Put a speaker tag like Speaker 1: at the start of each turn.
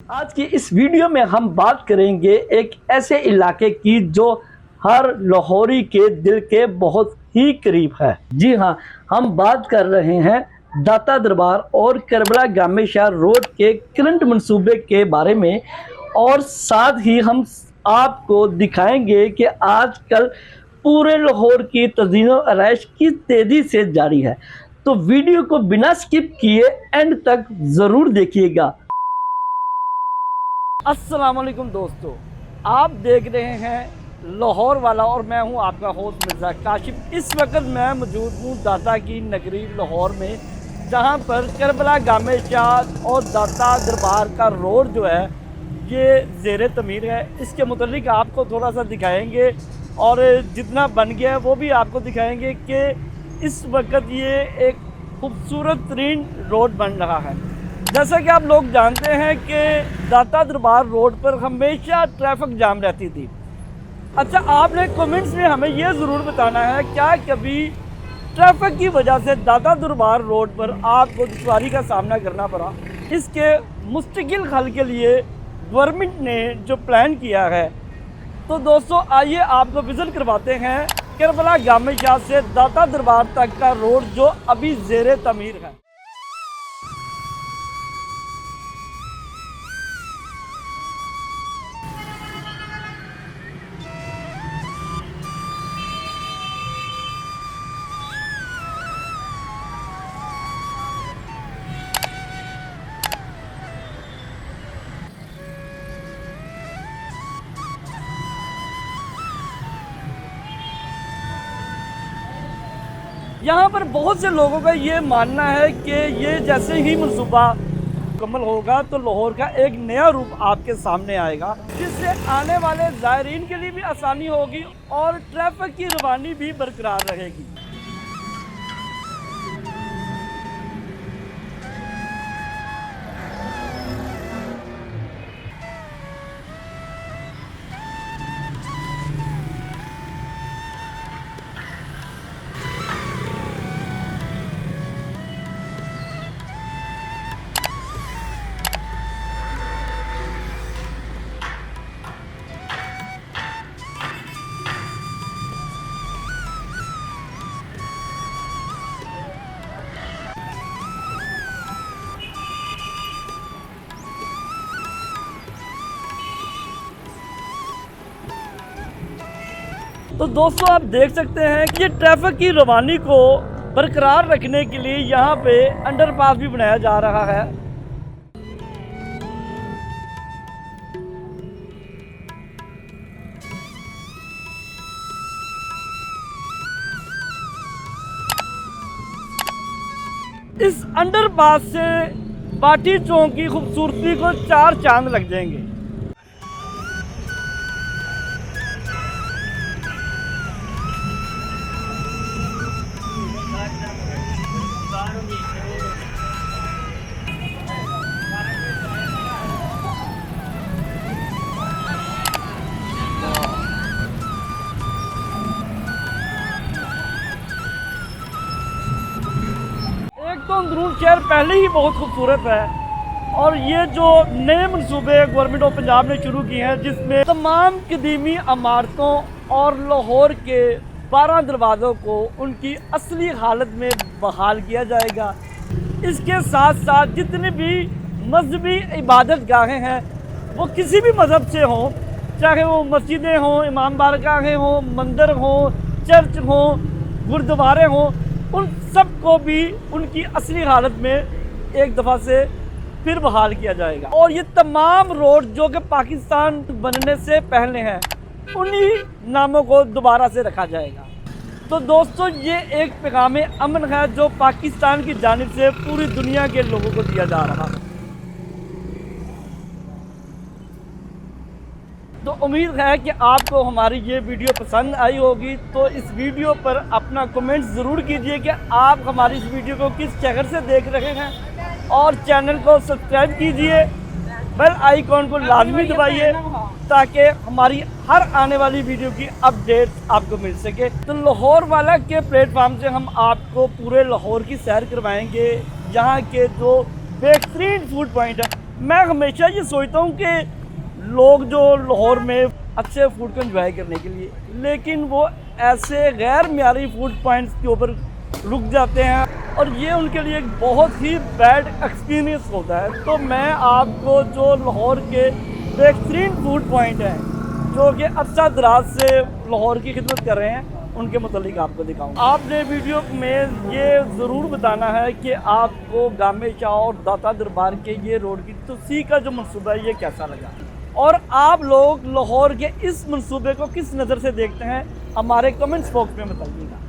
Speaker 1: आज की इस वीडियो में हम बात करेंगे एक ऐसे इलाके की जो हर लाहौरी के दिल के बहुत ही करीब है। जी हाँ, हम बात कर रहे हैं दाता दरबार और करबला गामे शाह रोड के करंट मंसूबे के बारे में, और साथ ही हम आपको दिखाएंगे कि आजकल पूरे लाहौर की तज़ीन व आराइश किस तेज़ी से जारी है। तो वीडियो को बिना स्किप किए एंड तक ज़रूर देखिएगा। अस्सलाम वालेकुम दोस्तों, आप देख रहे हैं लाहौर वाला और मैं हूं आपका होस्ट मिर्ज़ा काशिफ। इस वक्त मैं मौजूद हूं दाता की नगरी लाहौर में, जहां पर करबला गामे शाह और दाता दरबार का रोड जो है ये ज़ेरे तमीर है। इसके मुतालिक आपको थोड़ा सा दिखाएंगे और जितना बन गया है वो भी आपको दिखाएंगे कि इस वक्त ये एक खूबसूरत तरीन रोड बन रहा है। जैसा कि आप लोग जानते हैं कि दाता दरबार रोड पर हमेशा ट्रैफिक जाम रहती थी। अच्छा, आपने कमेंट्स में हमें यह ज़रूर बताना है, क्या कभी ट्रैफिक की वजह से दाता दरबार रोड पर आपको दुश्वारी का सामना करना पड़ा? इसके मुस्तकिल हल के लिए गवर्नमेंट ने जो प्लान किया है, तो दोस्तों आइए आपको विज़िट करवाते हैं करबला गामे शाह से दाता दरबार तक का रोड जो अभी ज़ेरे तमीर है। यहाँ पर बहुत से लोगों का ये मानना है कि ये जैसे ही मनसूबा मुकम्मल होगा तो लाहौर का एक नया रूप आपके सामने आएगा, जिससे आने वाले ज़ायरीन के लिए भी आसानी होगी और ट्रैफिक की रवानी भी बरकरार रहेगी। तो दोस्तों आप देख सकते हैं कि ये ट्रैफिक की रवानी को बरकरार रखने के लिए यहाँ पे अंडरपास भी बनाया जा रहा है। इस अंडरपास से बाटी चौक की खूबसूरती को चार चांद लग जाएंगे। तो अंदरून शहर पहले ही बहुत खूबसूरत है, और ये जो नए मनसूबे गवर्नमेंट ऑफ पंजाब ने शुरू किए हैं, जिसमें तमाम कदीमी इमारतों और लाहौर के 12 दरवाज़ों को उनकी असली हालत में बहाल किया जाएगा। इसके साथ साथ जितने भी मजहबी इबादत गाहें हैं वो किसी भी मज़हब से हों, चाहे वो मस्जिदें हों, इमाम बारगाहें हों, मंदिर हों, चर्च हों, गुरुद्वारे हों, उन सब को भी उनकी असली हालत में एक दफ़ा से फिर बहाल किया जाएगा। और ये तमाम रोड जो कि पाकिस्तान बनने से पहले हैं, उन्हीं नामों को दोबारा से रखा जाएगा। तो दोस्तों ये एक पैगाम अमन है जो पाकिस्तान की जानिब से पूरी दुनिया के लोगों को दिया जा रहा है। तो उम्मीद है कि आपको हमारी ये वीडियो पसंद आई होगी। तो इस वीडियो पर अपना कमेंट ज़रूर कीजिए कि आप हमारी इस वीडियो को किस शहर से देख रहे हैं, और चैनल को सब्सक्राइब कीजिए, बेल आइकॉन को लाजमी दबाइए ताकि हमारी हर आने वाली वीडियो की अपडेट आपको मिल सके। तो लाहौर वाला के प्लेटफार्म से हम आपको पूरे लाहौर की सैर करवाएंगे, यहाँ के जो बेहतरीन फूड पॉइंट है मैं हमेशा ये सोचता हूँ कि लोग जो लाहौर में अच्छे फूड को एंजॉय करने के लिए, लेकिन वो ऐसे गैर मियारी फूड पॉइंट्स के ऊपर रुक जाते हैं और ये उनके लिए एक बहुत ही बैड एक्सपीरियंस होता है। तो मैं आपको जो लाहौर के बेहतरीन फूड पॉइंट हैं जो कि अरसा दराज से लाहौर की खिदमत कर रहे हैं, उनके मुतालिक आपको दिखाऊंगा। आपने वीडियो में ये ज़रूर बताना है कि आपको गामे शाह और दाता दरबार के ये रोड की तोसी का जो मंसूबा है ये कैसा लगा, और आप लोग लाहौर के इस मंसूबे को किस नज़र से देखते हैं, हमारे कमेंट्स बॉक्स में बताइएगा।